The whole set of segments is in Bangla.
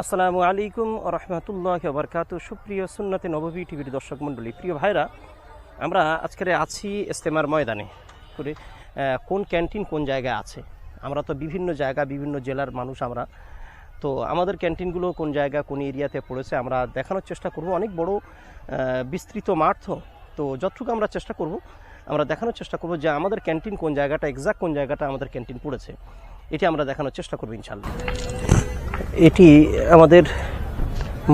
আসসালামু আলাইকুম রহমতুল্লাহ বরকাত। সুপ্রিয় সুন্নতে নববী টিভির দর্শক মণ্ডলী, প্রিয় ভাইরা, আমরা আজকে আছি ইস্তেমার ময়দানে করে কোন ক্যান্টিন কোন জায়গায় আছে। আমরা তো বিভিন্ন জায়গা বিভিন্ন জেলার মানুষ আমরা, তো আমাদের ক্যান্টিনগুলো কোন জায়গা কোন এরিয়াতে পড়েছে আমরা দেখানোর চেষ্টা করব। অনেক বড় বিস্তৃত মাঠ, তো যতটুকু আমরা চেষ্টা করব আমরা দেখানোর চেষ্টা করব যে আমাদের ক্যান্টিন কোন জায়গাটা, এক্সাক্ট কোন জায়গাটা আমাদের ক্যান্টিন পড়েছে, এটি আমরা দেখানোর চেষ্টা করব ইনশাল্লাহ। এটি আমাদের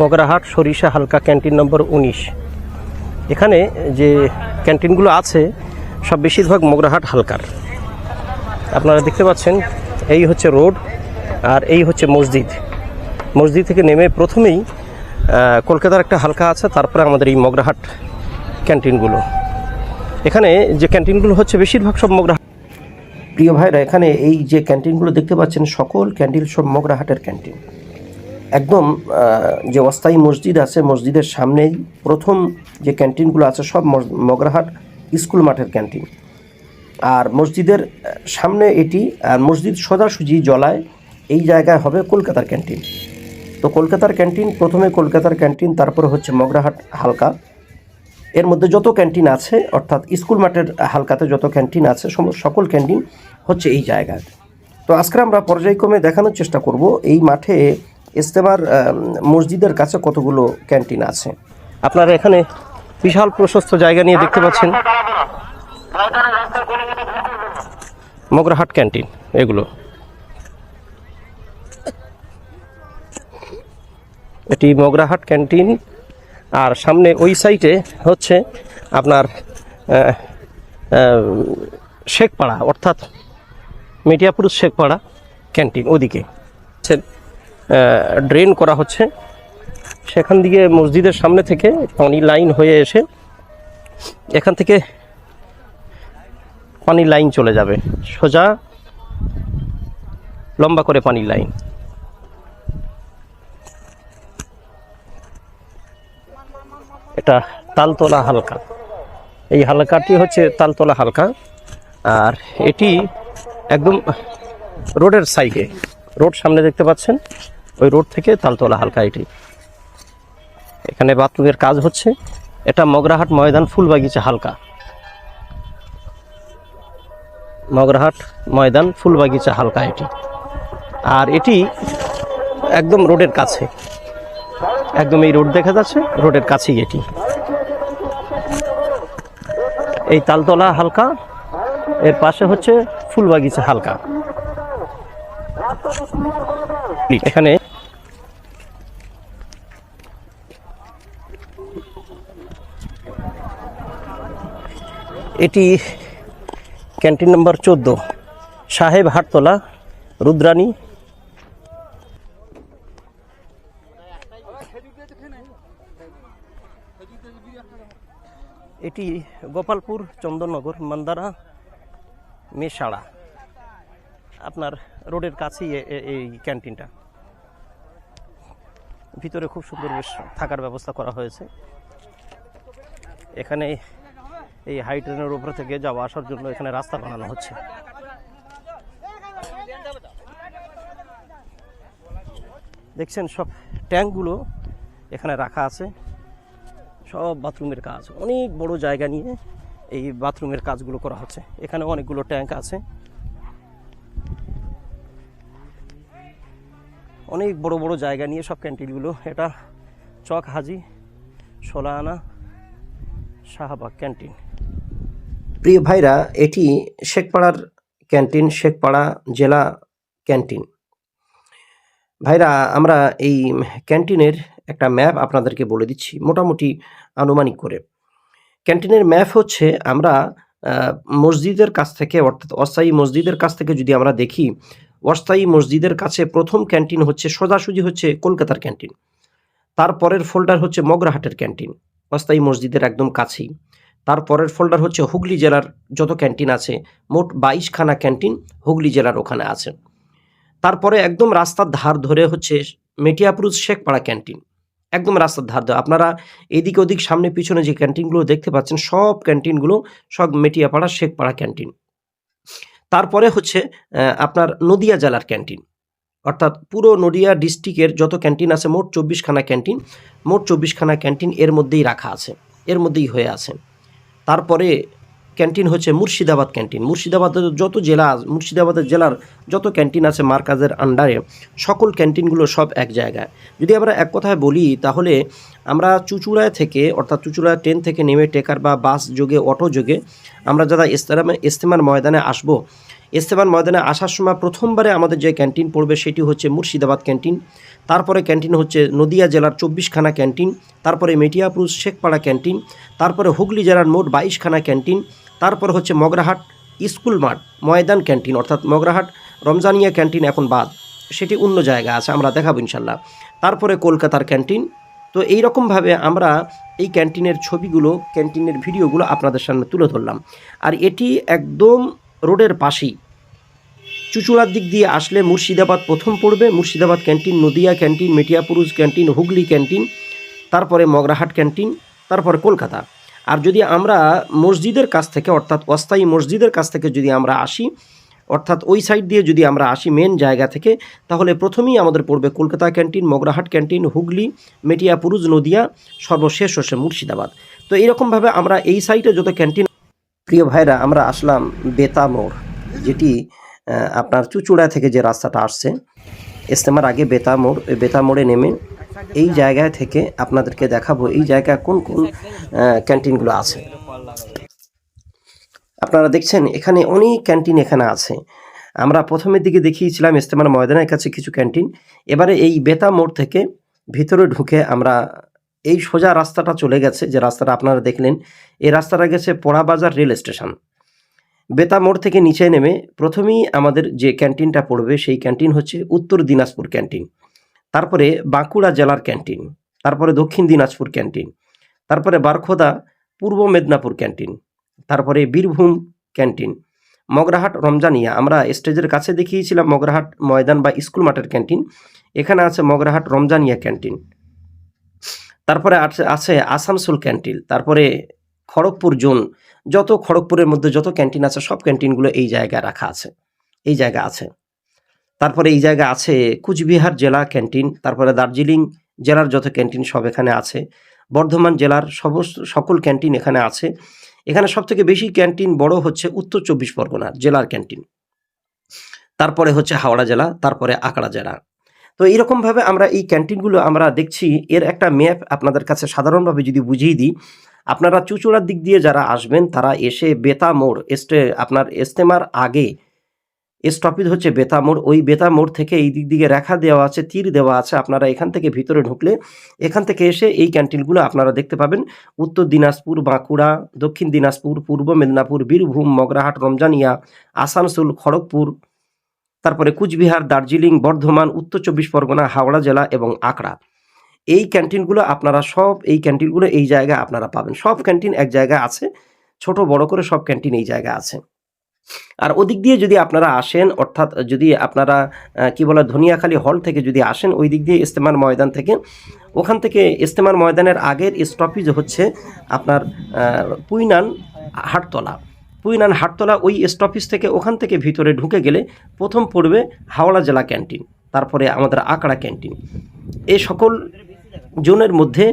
মগরাহাট সরিষা হালকা ক্যান্টিন নম্বর 19। এখানে যে ক্যান্টিনগুলো আছে সব বেশিরভাগ মগরাহাট হালকার। আপনারা দেখতে পাচ্ছেন এই হচ্ছে রোড আর এই হচ্ছে মসজিদ। মসজিদ থেকে নেমে প্রথমেই কলকাতার একটা হালকা আছে, তারপরে আমাদের এই মগরাহাট ক্যান্টিনগুলো। এখানে যে ক্যান্টিনগুলো হচ্ছে বেশিরভাগ সব মগরাহাট। প্রিয় ভাইরা, এখানে এই যে ক্যান্টিনগুলো দেখতে পাচ্ছেন সকল ক্যান্টিন সব মগরাহাটের ক্যান্টিন। একদম যে অস্থায়ী মসজিদ আছে মসজিদের সামনেই প্রথম যে ক্যান্টিনগুলো আছে সব মগরাহাট স্কুল মাঠের ক্যান্টিন। আর মসজিদের সামনে এটি, আর মসজিদ সোজাসুজি জলায় এই জায়গায় হবে কলকাতার ক্যান্টিন। তো কলকাতার ক্যান্টিন প্রথমে কলকাতার ক্যান্টিন, তারপরে হচ্ছে মগরাহাট হালকা। এর মধ্যে যত ক্যান্টিন আছে অর্থাৎ স্কুল মাঠের হালকাতে যত ক্যান্টিন আছে সকল ক্যান্টিন হচ্ছে এই জায়গায়। তো আজকে আমরা পর্যায়ক্রমে দেখানোর চেষ্টা করব এই মাঠে ইস্তেমার মসজিদের কাছে কতগুলো ক্যান্টিন আছে। আপনারা এখানে বিশাল প্রশস্ত জায়গা নিয়ে দেখতে পাচ্ছেন মগরাহাট ক্যান্টিন। এগুলো এটি মগরাহাট ক্যান্টিন, আর সামনে ওই সাইডে হচ্ছে আপনার শেখপাড়া অর্থাৎ মেটিয়াপুর শেখপাড়া ক্যান্টিন। ওদিকে ড্রেন করা হচ্ছে, সেখান দিকে মসজিদের সামনে থেকে পানি লাইন হয়ে এসে এখান থেকে পানি লাইন চলে যাবে সোজা লম্বা করে পানির লাইন। এটা তালতলা হালকা, এই হালকাটি হচ্ছে তালতলা হালকা। আর এটি একদম রোডের সাইডে, রোড সামনে দেখতে পাচ্ছেন, ওই রোড থেকে তালতলা হালকা। এটি এখানে বাথরুমের কাজ হচ্ছে। এটা মগরাহাট ময়দান ফুলবাগিচা হালকা, মগরাহাট ময়দান ফুলবাগিচা হালকা এটি। আর এটি একদম রোডের কাছে, একদম এই রোড দেখা যাচ্ছে, রোডের কাছেই এটি। এই তালতলা হালকা, এর পাশে হচ্ছে ফুলবাগিচা হালকা। এখানে এটি ক্যান্টিন নম্বর 14 সাহেব হাটতলা রুদ্রানী। এটি গোপালপুর চন্দননগর মান্দারা মেশাড়া, আপনার রোডের কাছেই এই ক্যান্টিনটা। ভিতরে খুব সুন্দর বেশ থাকার ব্যবস্থা করা হয়েছে। এখানে এই হাই ট্রেনের উপরে থেকে যাওয়া আসার জন্য এখানে রাস্তা বানানো হচ্ছে। দেখছেন সব ট্যাঙ্কগুলো এখানে রাখা আছে, সব বাথরুমের কাজ। অনেক বড় জায়গা নিয়ে এই বাথরুমের কাজগুলো করা হচ্ছে। এখানে অনেকগুলো ট্যাঙ্ক আছে, অনেক বড় বড় জায়গা নিয়ে সব ক্যান্টিনগুলো। এটা চক হাজি 16 আনা শাহবাগ ক্যান্টিন। প্রিয় ভাইরা, এটি শেখপাড়ার ক্যান্টিন, শেখপাড়া জেলা ক্যান্টিন। ভাইরা, আমরা এই ক্যান্টিনের একটা ম্যাপ আপনাদেরকে বলে দিচ্ছি মোটামুটি আনুমানিক করে। ক্যান্টিনের ম্যাপ হচ্ছে আমরা মসজিদের কাছ থেকে অর্থাৎ অস্থায়ী মসজিদের কাছ থেকে যদি আমরা দেখি, অস্থায়ী মসজিদের কাছে প্রথম ক্যান্টিন হচ্ছে সোজাসুজি হচ্ছে কলকাতার ক্যান্টিন। তারপরের ফোল্ডার হচ্ছে মগরাহাটের ক্যান্টিন, অস্থায়ী মসজিদের একদম কাছেই। তারপরের ফোল্ডার হচ্ছে হুগলি জেলার যত ক্যান্টিন আছে, মোট 22খানা ক্যান্টিন হুগলি জেলার ওখানে আছে। তারপরে একদম রাস্তার ধার ধরে হচ্ছে মেটিয়াপুর শেখপাড়া ক্যান্টিন, একদম রাস্তার ধার ধরে। আপনারা এদিকে ওদিক সামনে পিছনে যে ক্যান্টিনগুলো দেখতে পাচ্ছেন সব ক্যান্টিনগুলো সব মেটিয়াপাড়া শেখপাড়া ক্যান্টিন। তারপরে হচ্ছে আপনার নদিয়া জেলার ক্যান্টিন, অর্থাৎ পুরো নদিয়া ডিস্ট্রিক্টের যত ক্যান্টিন আছে মোট 24খানা ক্যান্টিন, মোট 24খানা ক্যান্টিন এর মধ্যেই রাখা আছে, এর মধ্যেই হয়ে আছে। তারপরে ক্যান্টিন হচ্ছে মুর্শিদাবাদ ক্যান্টিন। মুর্শিদাবাদের যত জেলা, মুর্শিদাবাদের জেলার যত ক্যান্টিন আছে মার্কাজের আন্ডারে, সকল ক্যান্টিনগুলো সব এক জায়গায়। যদি আমরা এক কথায় বলি তাহলে আমরা চুঁচুড়ায় থেকে, অর্থাৎ চুঁচুড়া ট্রেন থেকে নেমে টেকার বা বাস যোগে, অটো যোগে আমরা যারা ইজতেমার ময়দানে আসব, ইজতেমার ময়দানে আসার সময় প্রথমবারে আমাদের যে ক্যান্টিন পড়বে সেটি হচ্ছে মুর্শিদাবাদ ক্যান্টিন। তারপরে ক্যান্টিন হচ্ছে নদিয়া জেলার 24খানা ক্যান্টিন, তারপরে মেটিয়াপুর শেখপাড়া ক্যান্টিন, তারপরে হুগলি জেলার মোট 22খানা ক্যান্টিন, তারপর হচ্ছে মগরাহাট স্কুল মাঠ ময়দান ক্যান্টিন, অর্থাৎ মগরাহাট রমজানিয়া ক্যান্টিন এখন বাদ, সেটি অন্য জায়গা আছে, আমরা দেখাবো ইনশাল্লাহ। তারপরে কলকাতার ক্যান্টিন। তো এই রকমভাবে আমরা এই ক্যান্টিনের ছবিগুলো, ক্যান্টিনের ভিডিওগুলো আপনাদের সামনে তুলে ধরলাম। আর এটি একদম রোডের পাশেই, চুঁচুড়ার দিক দিয়ে আসলে মুর্শিদাবাদ প্রথম পড়বে, Murshidabad canteen, Nadia canteen, Metiabruz canteen, Hooghly canteen, তারপরে মগরাহাট ক্যান্টিন, তারপরে কলকাতা। আর যদি আমরা মসজিদের কাছ থেকে, অর্থাৎ অস্থায়ী মসজিদের কাছ থেকে যদি আমরা আসি, অর্থাৎ ওই সাইড দিয়ে যদি আমরা আসি মেন জায়গা থেকে, তাহলে প্রথমেই আমাদের পড়বে কলকাতা ক্যান্টিন, মগরাহাট ক্যান্টিন, হুগলি, মেটিয়াপুরুষ, নদিয়া, সর্বশেষ হচ্ছে মুর্শিদাবাদ। তো এইরকমভাবে আমরা এই সাইডে যত ক্যান্টিন, প্রিয় ভাইরা আমরা আসলাম বেতা মোড়, যেটি আপনার চুঁচুড়া থেকে যে রাস্তাটা আসছে ইজতেমার আগে বেতা মোড়, ওই বেতা মোড়ে নেমে এই জায়গায় থেকে আপনাদেরকে দেখাবো এই জায়গায় কোন কোন ক্যান্টিনগুলো আছে। আপনারা দেখছেন এখানে অনেক ক্যান্টিন এখানে আছে। আমরা প্রথমের দিকে দেখিয়েছিলাম ইজতেমার ময়দানের কাছে কিছু ক্যান্টিন। এবারে এই বেতা মোড় থেকে ভিতরে ঢুকে আমরা এই সোজা রাস্তাটা চলে গেছে, যে রাস্তাটা আপনারা দেখলেন, এই রাস্তাটা গেছে পোড়াবাজার রেল স্টেশন। বেতা মোড় থেকে নিচে নেমে প্রথমেই আমাদের যে ক্যান্টিনটা পড়বে সেই ক্যান্টিন হচ্ছে উত্তর দিনাজপুর ক্যান্টিন, তারপরে বাঁকুড়া জেলার ক্যান্টিন, তারপরে দক্ষিণ দিনাজপুর ক্যান্টিন, তারপরে বারখোদা পূর্ব মেদিনীপুর ক্যান্টিন, তারপরে বীরভূম ক্যান্টিন, মগরাহাট রমজানিয়া, আমরা স্টেজের কাছে দেখিয়েছিলাম মগরাহাট ময়দান বা স্কুল মাঠের ক্যান্টিন, এখানে আছে মগরাহাট রমজানিয়া ক্যান্টিন, তারপরে আছে আসানসোল ক্যান্টিন, তারপরে খড়গপুর জোন, যত খড়গপুরের মধ্যে যত ক্যান্টিন আছে সব ক্যান্টিনগুলো এই জায়গায় রাখা আছে, এই জায়গা আছে। তারপরে এই জায়গা আছে কুচবিহার জেলা ক্যান্টিন, তারপরে দার্জিলিং জেলার যত ক্যান্টিন সব এখানে আছে, বর্ধমান জেলার সকল ক্যান্টিন এখানে আছে। এখানে সবথেকে বেশি ক্যান্টিন বড় হচ্ছে উত্তর 24 পরগনা জেলার ক্যান্টিন, তারপরে হচ্ছে হাওড়া জেলা, তারপরে আকড়া জেলা। তো এইরকমভাবে আমরা এই ক্যান্টিনগুলো আমরা দেখছি। এর একটা ম্যাপ আপনাদের কাছে সাধারণভাবে যদি বুঝিয়ে দিই, আপনারা চুঁচুড়ার দিক দিয়ে যারা আসবেন তারা এসে বেতা মোড় আপনার ইজতেমার আগে স্টপেজ হচ্ছে বেতা মোড়, ওই বেতা মোড় থেকে এই দিক দিকে রেখা দেওয়া আছে, তীর দেওয়া আছে, আপনারা এখান থেকে ভিতরে ঢুকলে এখান থেকে এসে এই ক্যান্টিনগুলো আপনারা দেখতে পাবেন। উত্তর দিনাজপুর, বাঁকুড়া, দক্ষিণ দিনাজপুর, পূর্ব মেদিনীপুর, বীরভূম, মগরাহাট, রমজানিয়া, আসানসোল, খড়গপুর, তারপরে কুচবিহার, দার্জিলিং, বর্ধমান, উত্তর 24 পরগনা, হাওড়া জেলা এবং আকড়া। এই ক্যান্টিনগুলো আপনারা সব, এই ক্যান্টিনগুলো এই জায়গায় আপনারা পাবেন। সব ক্যান্টিন এক জায়গায় আছে, ছোট বড় করে সব ক্যান্টিন এই জায়গায় আছে। আর ওদিক দিয়ে যদি আপনারা আসেন, অর্থাৎ যদি আপনারা কি বলে ধনিয়াখালী হল থেকে যদি আসেন, ওই দিক দিয়ে ইজতেমার ময়দান থেকে, ওখান থেকে ইজতেমার ময়দানের আগের স্টপেজ হচ্ছে আপনার পুইনান হাটতলা। পুইনান হাটতলা ওই স্টপেজ থেকে, ওখান থেকে ভিতরে ঢুকে গেলে প্রথম পড়বে হাওড়া জেলা ক্যান্টিন, তারপরে আমাদের আকড়া ক্যান্টিন। এই সকল জোনের মধ্যে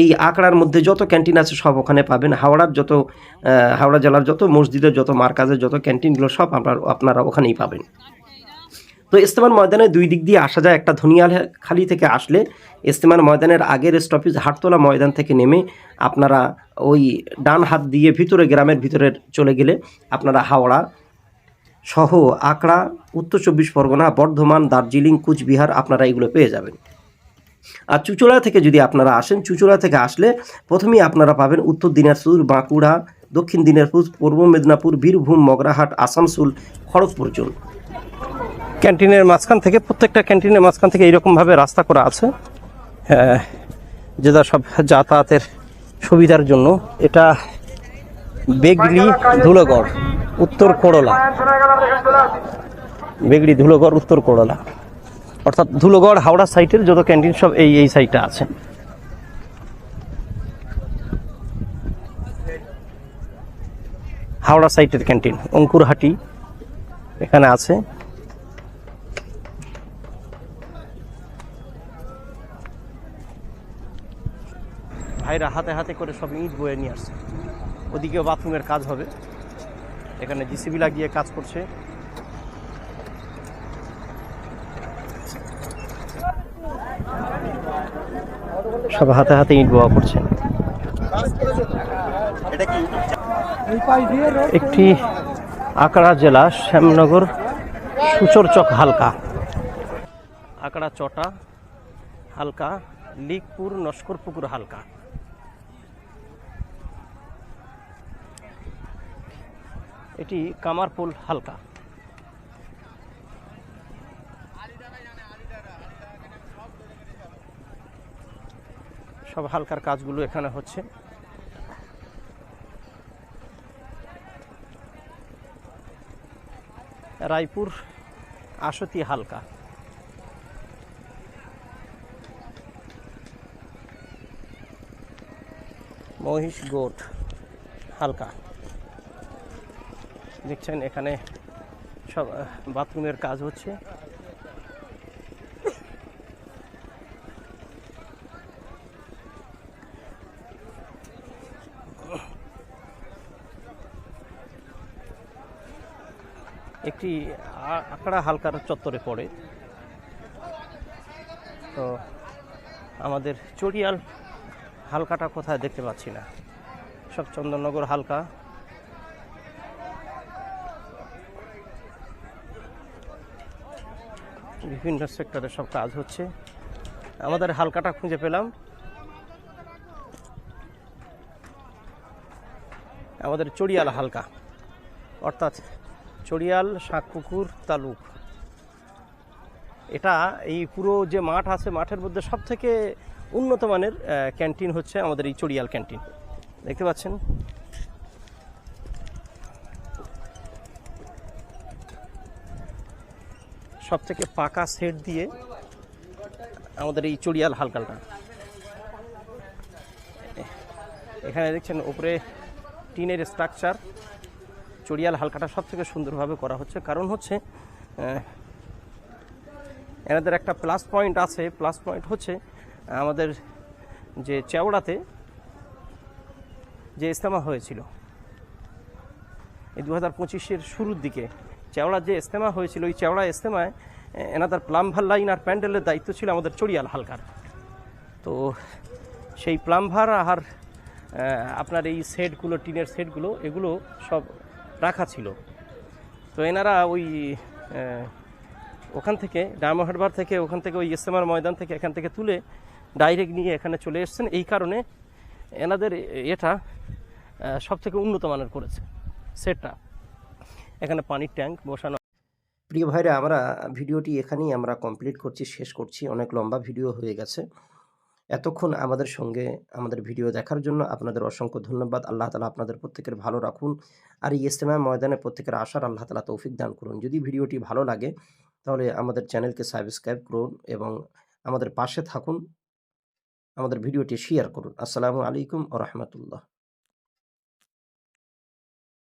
এই আকড়ার মধ্যে যত ক্যান্টিন আছে সব ওখানে পাবেন। হাওড়া জেলার যত মসজিদের, যত মার্কাজের যত ক্যান্টিনগুলো সব আপনারা ওখানেই পাবেন। তো ইজতেমার ময়দানে দুই দিক দিয়ে আসা যায়। একটা ধনিয়াখালী থেকে আসলে ইজতেমার ময়দানের আগের স্টপেজ হাটতলা ময়দান থেকে নেমে আপনারা ওই ডান হাত দিয়ে ভিতরে, গ্রামের ভিতরে চলে গেলে আপনারা হাওড়া সহ আকড়া, উত্তর 24 পরগনা, বর্ধমান, দার্জিলিং, কুচবিহার আপনারা এগুলো পেয়ে যাবেন। আর চুঁচুড়া থেকে যদি আপনারা আসেন, চুঁচুড়া থেকে আসলে প্রথমেই আপনারা পাবেন উত্তর দিনাজপুর, বাঁকুড়া, দক্ষিণ দিনাজপুর, পূর্ব মেদিনীপুর, বীরভূম, মগরাহাট, আসানসোল, খড়গপুর জোন। ক্যান্টিনের মাঝখান থেকে, প্রত্যেকটা ক্যান্টিনের মাঝখান থেকে এইরকমভাবে রাস্তা করা আছে, যেটা সব যাতায়াতের সুবিধার জন্য। এটা বেগড়ি ধুলোগড়, উত্তর কোড়লা, বেগড়ি ধুলোগড়, উত্তর কোড়লা, অর্থাৎ ধুলোগড় হাওড়া সাইটের যত ক্যান্টিন সব এই সাইটটা আছে। হাওড়া সাইটের ক্যান্টিন অঙ্কুরহাটি এখানে আছে। ভাইরা হাতে হাতে করে সব ইট বয়ে নিয়ে আসছে। ওদিকেও বাথরুমের কাজ হবে, এখানে জিসিবি লাগিয়ে কাজ করছে। সব হাতে হাতে ইট বোয়া করছে। একটি আকড়া জেলা শ্যামনগর সুচরচক হালকা, আকড়া চটা হালকা, লিকপুর নস্করপুকুর হালকা। এটি কামারপুল হালকা। সব হালকার কাজগুলো এখানে হচ্ছে। রায়পুর আশতি হালকা, মহিষ গোট হালকা। দেখছেন এখানে সব বাথরুমের কাজ হচ্ছে। একটি আকড়া হালকার চত্বরে পড়ে। তো আমাদের চড়িয়াল হালকাটা কোথায় দেখতে পাচ্ছি না, সব চন্দননগর হালকা। বিভিন্ন সেক্টরে সব কাজ হচ্ছে। আমাদের হালকাটা খুঁজে পেলাম, আমাদের চড়িয়াল হালকা, অর্থাৎ চড়িয়াল শাকপুকুর তালুক। এটা এই পুরো যে মাঠ আছে, মাঠের মধ্যে সব থেকে উন্নত মানের ক্যান্টিন হচ্ছে আমাদের এই চড়িয়াল ক্যান্টিন। দেখতে পাচ্ছেন সব থেকে পাকা সেট দিয়ে আমাদের এই চড়িয়াল হালকাটা। এখানে দেখছেন উপরে টিনের স্ট্রাকচার। চড়িয়াল হালকাটা সব থেকে সুন্দরভাবে করা হচ্ছে, কারণ হচ্ছে এনাদের একটা প্লাস পয়েন্ট আছে। প্লাস পয়েন্ট হচ্ছে আমাদের যে চেওড়াতে যে ইজতেমা হয়েছিল এই 2025-এর শুরুর দিকে, চেওড়ার যে ইজতেমা হয়েছিল, ওই চেওড়া ইজতেমায় এনাদের প্লাম্বার লাইন আর প্যান্ডেলের দায়িত্ব ছিল আমাদের চড়িয়াল হালকার। তো সেই প্লাম্বার আর আপনার এই সেটগুলো, টিনের সেটগুলো, এগুলো সব রাখা ছিল। তো এনারা ওই ওখান থেকে ডায়মন্ড হারবার থেকে, ওখান থেকে ওই ইজতেমার ময়দান থেকে, এখান থেকে তুলে ডাইরেক্ট নিয়ে এখানে চলে এসছেন। এই কারণে এনাদের এটা সব থেকে উন্নত মানের করেছে সেটটা। এখানে পানির ট্যাঙ্ক বসানো। প্রিয় ভাইরা, আমরা ভিডিওটি এখানেই আমরা কমপ্লিট করছি, শেষ করছি। অনেক লম্বা ভিডিও হয়ে গেছে। এতক্ষণ আমাদের সঙ্গে আমাদের ভিডিও দেখার জন্য আপনাদের অসংখ্য ধন্যবাদ। আল্লাহ তাআলা আপনাদের প্রত্যেকের ভালো রাখুন। আর এই ইজতেমা ময়দানে প্রত্যেকের আসার আল্লাহ তাআলা তৌফিক দান করুন। যদি ভিডিওটি ভালো লাগে তাহলে আমাদের চ্যানেলকে সাবস্ক্রাইব করুন এবং আমাদের পাশে থাকুন। আমাদের ভিডিওটি শেয়ার করুন। আসসালামু আলাইকুম ওয়া রাহমাতুল্লাহ।